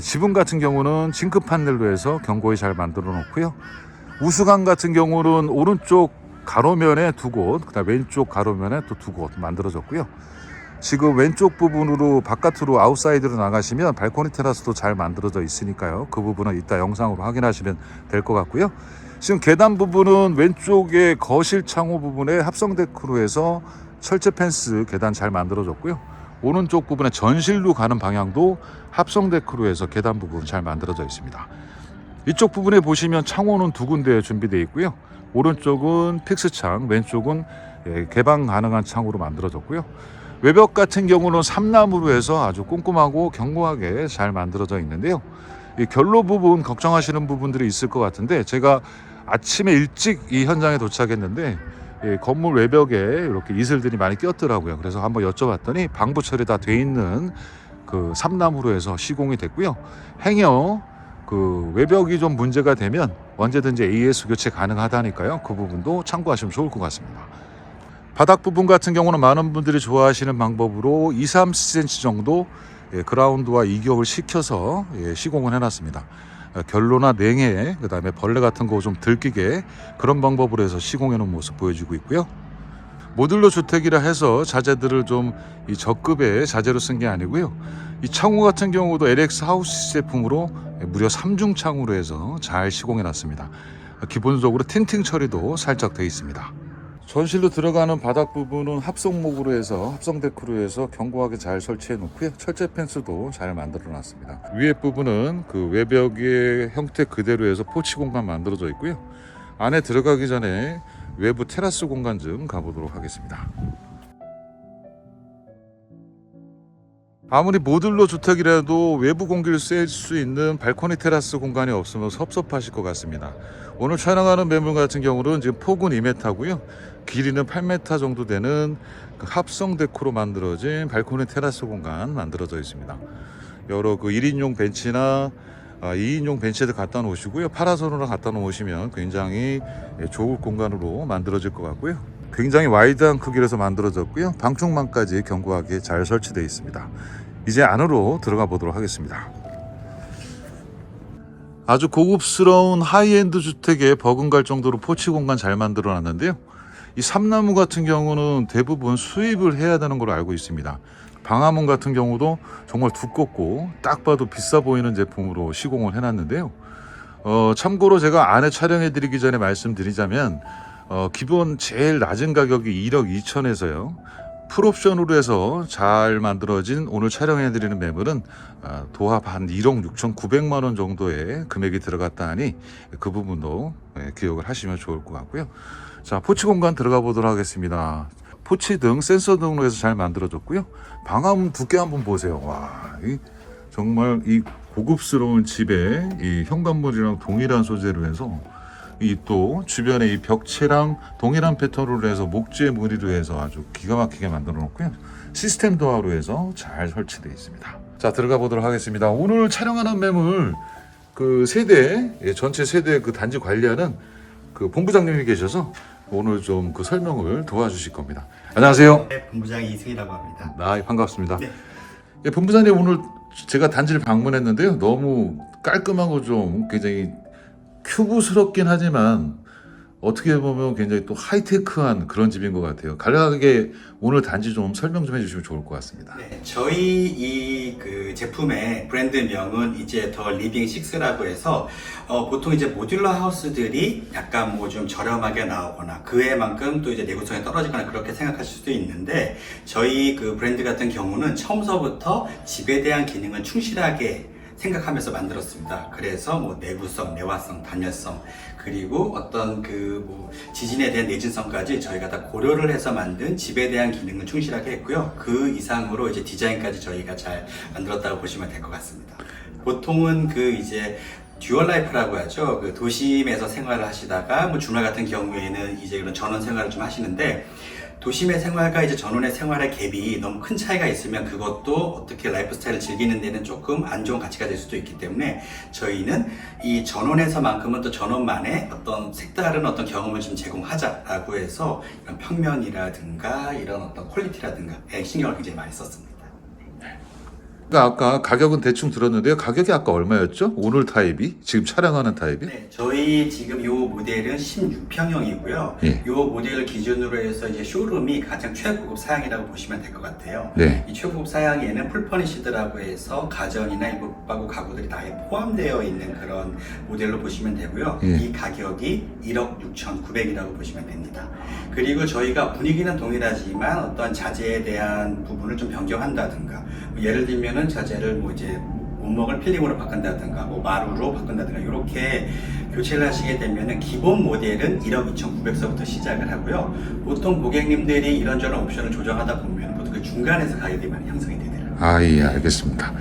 지붕 같은 경우는 징크 판넬로 해서 견고히 잘 만들어 놓고요. 우수강 같은 경우는 오른쪽 가로면에 두 곳, 그다음 왼쪽 가로면에 또 두 곳 만들어졌고요. 지금 왼쪽 부분으로 바깥으로 아웃사이드로 나가시면 발코니 테라스도 잘 만들어져 있으니까요. 그 부분은 이따 영상으로 확인하시면 될 것 같고요. 지금 계단 부분은 왼쪽에 거실 창호 부분에 합성 데크로 해서 철제 펜스 계단 잘 만들어졌고요. 오른쪽 부분에 전실로 가는 방향도 합성 데크로 해서 계단 부분 잘 만들어져 있습니다. 이쪽 부분에 보시면 창호는 두 군데 준비되어 있고요. 오른쪽은 픽스창, 왼쪽은 개방 가능한 창으로 만들어졌고요. 외벽 같은 경우는 삼나무로 해서 아주 꼼꼼하고 견고하게 잘 만들어져 있는데요. 이 결로 부분 걱정하시는 부분들이 있을 것 같은데, 제가 아침에 일찍 이 현장에 도착했는데 건물 외벽에 이렇게 이슬들이 많이 꼈더라고요. 그래서 한번 여쭤봤더니 방부 처리 다 돼 있는 그 삼나무로 해서 시공이 됐고요. 행여 그 외벽이 좀 문제가 되면 언제든지 AS 교체 가능하다니까요. 그 부분도 참고하시면 좋을 것 같습니다. 바닥 부분 같은 경우는 많은 분들이 좋아하시는 방법으로 2-3cm 정도 그라운드와 이격을 시켜서 시공을 해놨습니다. 결로나 냉해, 그 다음에 벌레 같은 거 좀 들키게 그런 방법으로 해서 시공해 놓은 모습 보여주고 있고요. 모듈러 주택이라 해서 자재들을 좀 이 저급의 자재로 쓴 게 아니고요. 이 창호 같은 경우도 LX 하우스 제품으로 무려 3중 창으로 해서 잘 시공해 놨습니다. 기본적으로 틴팅 처리도 살짝 되어 있습니다. 전실로 들어가는 바닥 부분은 합성목으로 해서 합성 데크로 해서 견고하게 잘 설치해 놓고요. 철제 펜스도 잘 만들어 놨습니다. 위에 부분은 그 외벽의 형태 그대로 해서 포치 공간 만들어져 있고요. 안에 들어가기 전에 외부 테라스 공간 좀 가보도록 하겠습니다. 아무리 모듈러 주택이라도 외부 공기를 쐴 수 있는 발코니 테라스 공간이 없으면 섭섭하실 것 같습니다. 오늘 촬영하는 매물 같은 경우는 지금 폭은 2m고요. 길이는 8m 정도 되는 그 합성 데코로 만들어진 발코니 테라스 공간 만들어져 있습니다. 여러 그 1인용 벤치나 2인용 벤치를 갖다 놓으시고요. 파라솔으로 갖다 놓으시면 굉장히 좋을 공간으로 만들어질 것 같고요. 굉장히 와이드한 크기로서 만들어졌고요. 방충망까지 견고하게 잘 설치되어 있습니다. 이제 안으로 들어가 보도록 하겠습니다. 아주 고급스러운 하이엔드 주택에 버금갈 정도로 포치 공간 잘 만들어 놨는데요. 이 삼나무 같은 경우는 대부분 수입을 해야 되는 걸로 알고 있습니다. 방화문 같은 경우도 정말 두껍고 딱 봐도 비싸 보이는 제품으로 시공을 해놨는데요. 참고로 제가 안에 촬영해 드리기 전에 말씀드리자면 기본 제일 낮은 가격이 1억 2천에서요. 풀옵션으로 해서 잘 만들어진 오늘 촬영해 드리는 매물은 도합 한 1억 6천9백만 원 정도의 금액이 들어갔다 하니 그 부분도 기억을 하시면 좋을 것 같고요. 자, 포치 공간 들어가 보도록 하겠습니다. 포치 등 센서 등으로 해서 잘 만들어졌고요. 방화문 두께 한번 보세요. 와, 정말 이 고급스러운 집에 이 현관문이랑 동일한 소재로 해서 이 또 주변에 이 벽체랑 동일한 패턴으로 해서 목재 무늬로 해서 아주 기가 막히게 만들어 놓고요. 시스템 도어로 해서 잘 설치되어 있습니다. 자, 들어가 보도록 하겠습니다. 오늘 촬영하는 매물 그 세대, 전체 세대 그 단지 관리하는 그 본부장님이 계셔서 오늘 좀 그 설명을 도와주실 겁니다. 안녕하세요. 네, 본부장 이승이라고 합니다. 반갑습니다. 네. 본부장님, 오늘 제가 단지를 방문했는데요. 너무 깔끔하고 좀 굉장히 큐브스럽긴 하지만 어떻게 보면 굉장히 또 하이테크한 그런 집인 것 같아요. 간략하게 오늘 단지 좀 설명 좀 해주시면 좋을 것 같습니다. 네, 저희 이 그 제품의 브랜드명은 이제 더 리빙 6라고 해서 보통 이제 모듈러 하우스들이 약간 뭐 좀 저렴하게 나오거나 그에만큼 또 이제 내구성이 떨어지거나 그렇게 생각하실 수도 있는데, 저희 그 브랜드 같은 경우는 처음서부터 집에 대한 기능은 충실하게 생각하면서 만들었습니다. 그래서 뭐 내구성, 내화성, 단열성, 그리고 어떤 그 뭐 지진에 대한 내진성까지 저희가 다 고려를 해서 만든 집에 대한 기능은 충실하게 했고요. 그 이상으로 이제 디자인까지 저희가 잘 만들었다고 보시면 될 것 같습니다. 보통은 그 이제 듀얼 라이프라고 하죠. 그 도심에서 생활을 하시다가 뭐 주말 같은 경우에는 이제 그런 전원 생활을 좀 하시는데, 도심의 생활과 이제 전원의 생활의 갭이 너무 큰 차이가 있으면 그것도 어떻게 라이프 스타일을 즐기는 데는 조금 안 좋은 가치가 될 수도 있기 때문에, 저희는 이 전원에서만큼은 또 전원만의 어떤 색다른 어떤 경험을 좀 제공하자라고 해서 이런 평면이라든가 이런 어떤 퀄리티라든가 신경을 굉장히 많이 썼습니다. 그러니까 아까 가격은 대충 들었는데요. 가격이 아까 얼마였죠? 오늘 타입이? 지금 촬영하는 타입이? 네, 저희 지금 요 모델은 16평형이고요. 예. 요 모델을 기준으로 해서 이제 쇼룸이 가장 최고급 사양이라고 보시면 될 것 같아요. 네. 이 최고급 사양에는 풀퍼니시드라고 해서 가전이나 일부 붙박구 가구들이 다 포함되어 있는 그런 모델로 보시면 되고요. 예. 이 가격이 1억 6,900이라고 보시면 됩니다. 그리고 저희가 분위기는 동일하지만 어떤 자재에 대한 부분을 좀 변경한다든가, 뭐 예를 들면은 자재를 뭐 이제 원목을 필름으로 바꾼다든가 뭐 마루로 바꾼다든가 이렇게 교체를 하시게 되면은 기본 모델은 1억 2,900서부터 시작을 하고요. 보통 고객님들이 이런저런 옵션을 조정하다 보면 보통 그 중간에서 가격이 많이 형성이 되더라고요. 아, 예, 알겠습니다.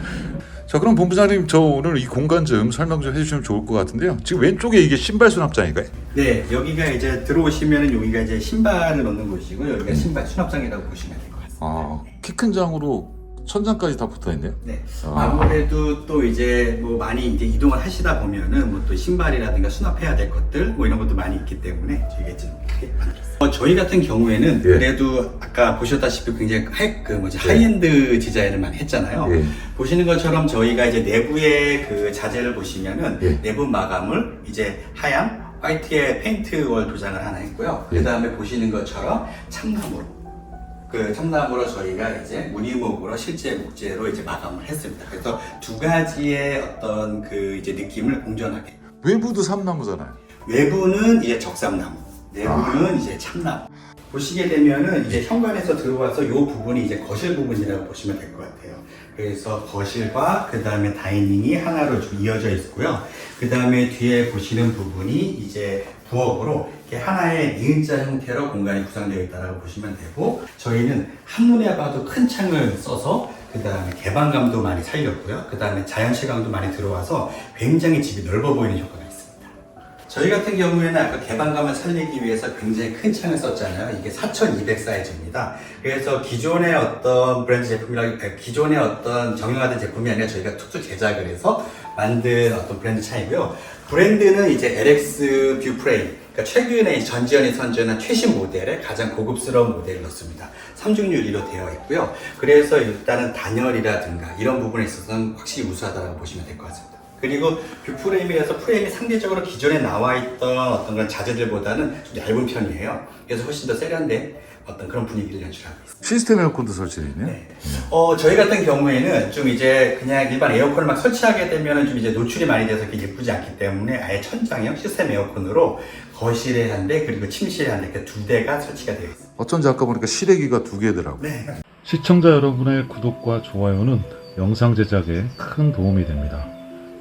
자, 그럼 본부장님, 저 오늘 이 공간 좀 설명 좀 해주시면 좋을 것 같은데요. 지금 왼쪽에 이게 신발 수납장인가요? 네, 여기가 이제 들어오시면은 여기가 이제 신발을 넣는 곳이고 여기가 신발 수납장이라고 보시면 될 것 같습니다. 아, 키 큰 장으로 천장까지 다 붙어 있네요. 네. 아. 아무래도 또 이제 뭐 많이 이제 이동을 하시다 보면은 뭐 또 신발이라든가 수납해야 될 것들 뭐 이런 것도 많이 있기 때문에 저희가 좀 이렇게 만들었어요. 저희 같은 경우에는 예. 그래도 아까 보셨다시피 굉장히 하이엔드 디자인을 많이 했잖아요. 예. 보시는 것처럼 저희가 이제 내부의 그 자재를 보시면은 예. 내부 마감을 이제 하얀 화이트의 페인트월 도장을 하나 했고요. 예. 그 다음에 보시는 것처럼 참나무로 저희가 이제 무늬목으로 실제 목재로 이제 마감을 했습니다. 그래서 두 가지의 어떤 그 이제 느낌을 공존하게. 외부도 삼나무잖아요. 외부는 이제 적삼나무, 내부는 이제 참나무. 보시게 되면은 이제 현관에서 들어와서 이 부분이 이제 거실 부분이라고 보시면 될 것 같아요. 그래서 거실과 그 다음에 다이닝이 하나로 좀 이어져 있고요. 그 다음에 뒤에 보시는 부분이 이제 부엌으로 이렇게 하나의 니은자 형태로 공간이 구성되어 있다고 보시면 되고, 저희는 한눈에 봐도 큰 창을 써서 그 다음에 개방감도 많이 살렸고요. 그 다음에 자연시광도 많이 들어와서 굉장히 집이 넓어 보이는 효과가 있습니다. 저희 같은 경우에는 아까 개방감을 살리기 위해서 굉장히 큰 창을 썼잖아요. 이게 4200 사이즈입니다. 그래서 기존의 어떤 브랜드 기존의 어떤 정형화된 제품이 아니라 저희가 특수 제작을 해서 만든 어떤 브랜드 창이고요. 브랜드는 이제 LX 뷰 프레임, 그러니까 최근에 전지현이 선전한 최신 모델의 가장 고급스러운 모델을 넣습니다. 3중 유리로 되어 있고요. 그래서 일단은 단열이라든가 이런 부분에 있어서는 확실히 우수하다고 보시면 될 것 같습니다. 그리고 뷰 프레임이라서 프레임이 상대적으로 기존에 나와 있던 어떤 그런 자재들보다는 좀 얇은 편이에요. 그래서 훨씬 더 세련된 어떤 그런 분위기를 연출하고 있습니다. 시스템 에어컨도 설치되어 있네요. 네. 저희 같은 경우에는 좀 이제 그냥 일반 에어컨을 막 설치하게 되면은 좀 이제 노출이 많이 돼서 이렇게 예쁘지 않기 때문에 아예 천장형 시스템 에어컨으로 거실에 한 대, 그리고 침실에 한 대, 이렇게 두 대가 설치가 되어 있습니다. 어쩐지 아까 보니까 실외기가 2개더라고요. 네. 시청자 여러분의 구독과 좋아요는 영상 제작에 큰 도움이 됩니다.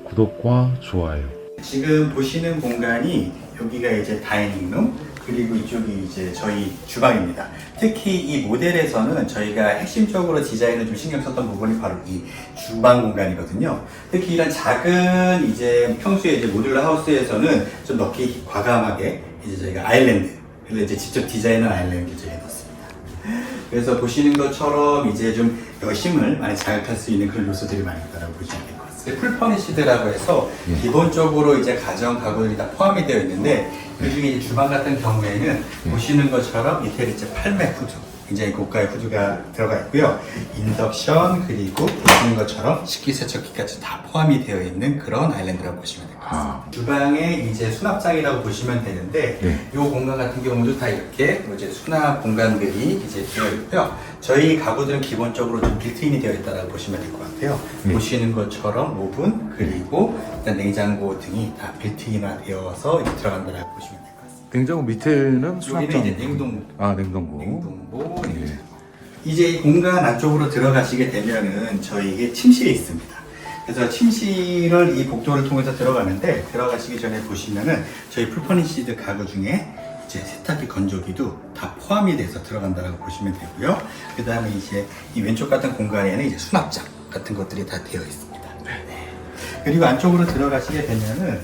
구독과 좋아요. 지금 보시는 공간이 여기가 이제 다이닝룸, 그리고 이쪽이 이제 저희 주방입니다. 특히 이 모델에서는 저희가 핵심적으로 디자인을 좀 신경 썼던 부분이 바로 이 주방 공간이거든요. 특히 이런 작은 이제 평소에 이제 모듈러 하우스에서는 좀 넣기 과감하게 이제 저희가 아일랜드를 이제 직접 디자인한 아일랜드를 저희가 넣었습니다. 그래서 보시는 것처럼 이제 좀 여심을 많이 자극할 수 있는 그런 요소들이 많이 있다고 보시면 됩니다. 풀퍼니시드라고 해서 기본적으로 이제 가정 가구들이 다 포함이 되어 있는데, 그중에 이제 주방 같은 경우에는 보시는 것처럼 밑에 이제 8맥 후드, 굉장히 고가의 후드가 들어가 있고요. 인덕션, 그리고 보시는 것처럼 식기세척기까지 다 포함이 되어 있는 그런 아일랜드라고 보시면 될 것 같습니다. 주방의 이제 수납장이라고 보시면 되는데, 이 공간 같은 경우도 다 이렇게 이제 수납 공간들이 이제 되어 있고요. 저희 가구들은 기본적으로 좀 빌트인이 되어 있다고 보시면 될 것 같아요. 보시는 것처럼 오븐, 그리고 일단 냉장고 등이 다 빌트인화 되어서 이렇게 들어간다고 보시면 될 것 같습니다. 냉장고 밑에는 수납장. 여기는 이제 냉동고. 아, 냉동고. 냉동고. 예. 이제 이 공간 안쪽으로 들어가시게 되면은 저희에게 침실이 있습니다. 그래서 침실을 이 복도를 통해서 들어가는데, 들어가시기 전에 보시면은 저희 풀퍼니시드 가구 중에 이제 세탁기, 건조기도 다 포함이 돼서 들어간다고 보시면 되고요. 그 다음에 이제 이 왼쪽 같은 공간에는 이제 수납장 같은 것들이 다 되어 있습니다. 네. 그리고 안쪽으로 들어가시게 되면은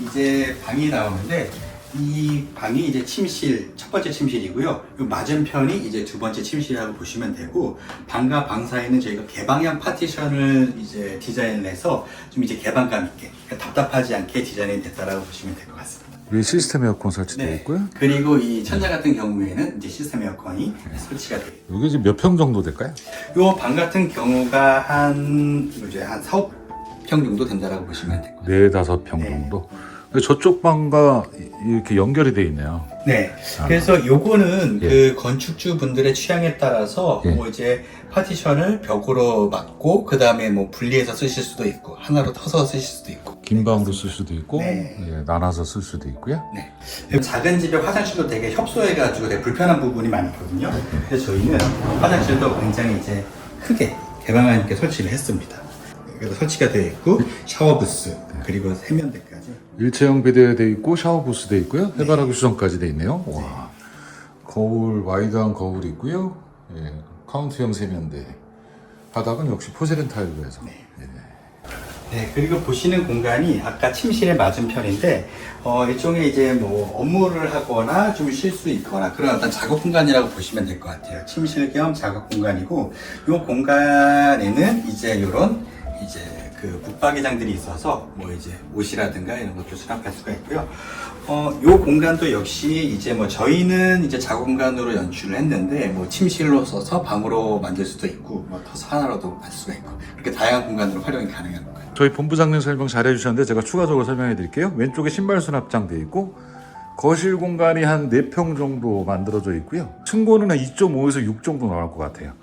이제 방이 나오는데, 이 방이 이제 침실, 첫 번째 침실이고요. 이 맞은편이 이제 두 번째 침실이라고 보시면 되고, 방과 방 사이는 저희가 개방형 파티션을 이제 디자인을 해서 좀 이제 개방감 있게, 그러니까 답답하지 않게 디자인이 됐다라고 보시면 될 것 같습니다. 위에 시스템 에어컨 설치되어 네. 있고요. 그리고 이 천장 같은 경우에는 이제 시스템 에어컨이 설치가 돼요. 여기 지금 몇 평 정도 될까요? 요 방 같은 경우가 한 4, 5평 정도 된다라고 보시면 될 거예요. 4, 5평 네. 정도. 저쪽 방과 이렇게 연결이 돼 있네요. 네. 그래서 요거는 예. 그 건축주 분들의 취향에 따라서 예. 뭐 이제 파티션을 벽으로 막고 그 다음에 뭐 분리해서 쓰실 수도 있고 하나로 터서 쓰실 수도 있고. 긴 방으로 쓸 수도 있고 네. 예, 나눠서 쓸 수도 있고요. 네. 작은 집에 화장실도 되게 협소해가지고 되게 불편한 부분이 많거든요. 그래서 저희는 화장실도 굉장히 이제 크게 개방감 있게 설치를 했습니다. 그래서 설치가 되어 있고 샤워 부스 그리고 세면대까지. 일체형 비대되어 있고 샤워 부스 되어 있고요. 해바라기 수정까지 되어 있네요. 와. 거울, 와이드한 거울이 있고요. 예, 카운트형 세면대. 바닥은 역시 포세린 타일로 해서. 예. 네, 그리고 보시는 공간이 아까 침실의 맞은편인데, 일종의 이제 뭐 업무를 하거나 좀 쉴 수 있거나 그런 어떤 작업 공간이라고 보시면 될 것 같아요. 침실 겸 작업 공간이고, 이 공간에는 이제 요런 이제 그 붙박이장들이 있어서 뭐 이제 옷이라든가 이런 것도 수납할 수가 있고요. 요 공간도 역시 이제 뭐 저희는 이제 작업 공간으로 연출을 했는데 뭐 침실로 써서 방으로 만들 수도 있고 뭐 터서 하나로도 만들 수가 있고 이렇게 다양한 공간으로 활용이 가능한 거예요. 저희 본부장님 설명 잘 해주셨는데 제가 추가적으로 설명해 드릴게요. 왼쪽에 신발 수납장 되어 있고 거실 공간이 한 4평 정도 만들어져 있고요. 층고는 한 2.5에서 6 정도 나올 것 같아요.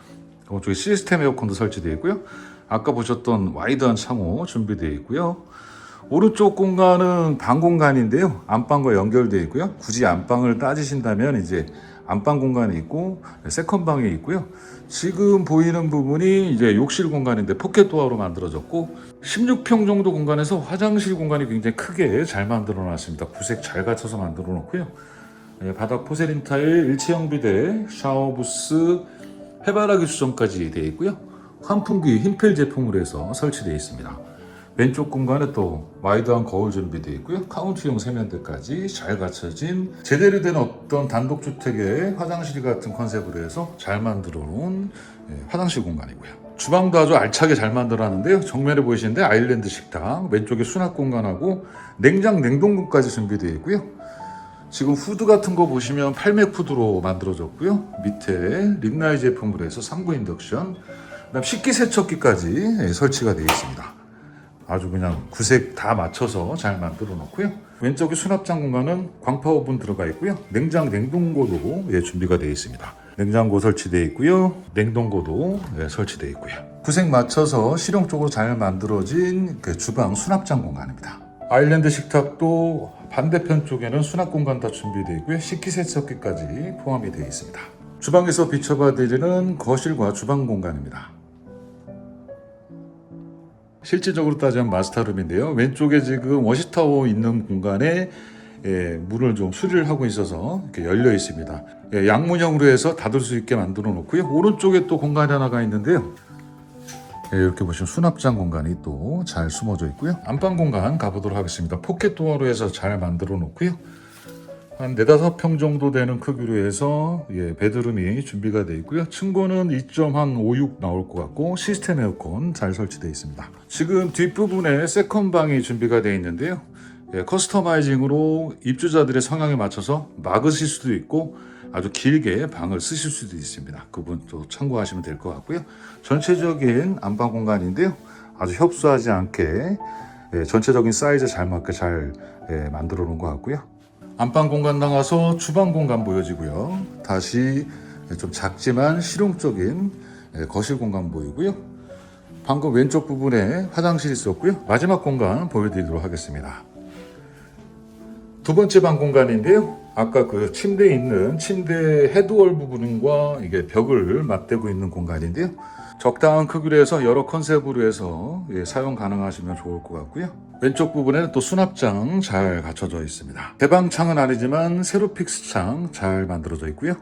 그쪽에 시스템 에어컨도 설치되어 있고요. 아까 보셨던 와이드한 창호 준비되어 있고요. 오른쪽 공간은 방 공간인데요. 안방과 연결되어 있고요. 굳이 안방을 따지신다면 이제 안방 공간이 있고 세컨방이 있고요. 지금 보이는 부분이 이제 욕실 공간인데 포켓 도어로 만들어졌고 16평 정도 공간에서 화장실 공간이 굉장히 크게 잘 만들어 놨습니다. 구색 잘 갖춰서 만들어 놓고요. 바닥 포세린 타일, 일체형 비대, 샤워 부스, 해바라기 수정까지 되어 있고요. 환풍기 흰펠 제품으로 해서 설치되어 있습니다. 왼쪽 공간에 또 와이드한 거울 준비되어 있고요. 카운트형 세면대까지 잘 갖춰진 제대로 된 어떤 단독주택의 화장실 같은 컨셉으로 해서 잘 만들어 놓은 화장실 공간이고요. 주방도 아주 알차게 잘 만들어 놨는데요. 정면에 보이시는데 아일랜드 식탁, 왼쪽에 수납 공간하고 냉장 냉동고까지 준비되어 있고요. 지금 후드 같은 거 보시면 팔맥 후드로 만들어졌고요. 밑에 린나이 제품으로 해서 3구 인덕션, 그다음 식기세척기까지 설치가 되어 있습니다. 아주 그냥 구색 다 맞춰서 잘 만들어 놓고요. 왼쪽에 수납장 공간은 광파 오븐 들어가 있고요. 냉장 냉동고도 준비가 되어 있습니다. 냉장고 설치되어 있고요. 냉동고도 설치되어 있고요. 구색 맞춰서 실용적으로 잘 만들어진 그 주방 수납장 공간입니다. 아일랜드 식탁도 반대편 쪽에는 수납 공간 다 준비되어 있고요. 식기세척기까지 포함이 되어 있습니다. 주방에서 비춰봐 드리는 거실과 주방 공간입니다. 실질적으로 따지면 마스터룸인데요. 왼쪽에 지금 워시타워 있는 공간에 문을 좀 수리를 하고 있어서 이렇게 열려 있습니다. 양문형으로 해서 닫을 수 있게 만들어 놓고요. 오른쪽에 또 공간이 하나가 있는데요. 이렇게 보시면 수납장 공간이 또 잘 숨어져 있고요. 안방 공간 가보도록 하겠습니다. 포켓 도어로 해서 잘 만들어 놓고요. 한 4, 5평 정도 되는 크기로 해서 베드룸이 준비가 되어 있고요. 층고는 2.56 나올 것 같고 시스템 에어컨 잘 설치되어 있습니다. 지금 뒷부분에 세컨방이 준비가 되어 있는데요. 커스터마이징으로 입주자들의 성향에 맞춰서 막으실 수도 있고 아주 길게 방을 쓰실 수도 있습니다. 그 부분도 참고하시면 될 것 같고요. 전체적인 안방 공간인데요. 아주 협소하지 않게 전체적인 사이즈 잘 맞게 잘 만들어 놓은 것 같고요. 안방 공간 나가서 주방 공간 보여지고요. 다시 좀 작지만 실용적인 거실 공간 보이고요. 방금 왼쪽 부분에 화장실이 있었고요. 마지막 공간 보여드리도록 하겠습니다. 두 번째 방 공간인데요. 아까 그 침대에 있는 침대 헤드월 부분과 이게 벽을 맞대고 있는 공간인데요. 적당한 크기로 해서 여러 컨셉으로 해서 사용 가능하시면 좋을 것 같고요. 왼쪽 부분에는 또 수납장 잘 갖춰져 있습니다. 대방창은 아니지만 세로픽스 창 잘 만들어져 있고요.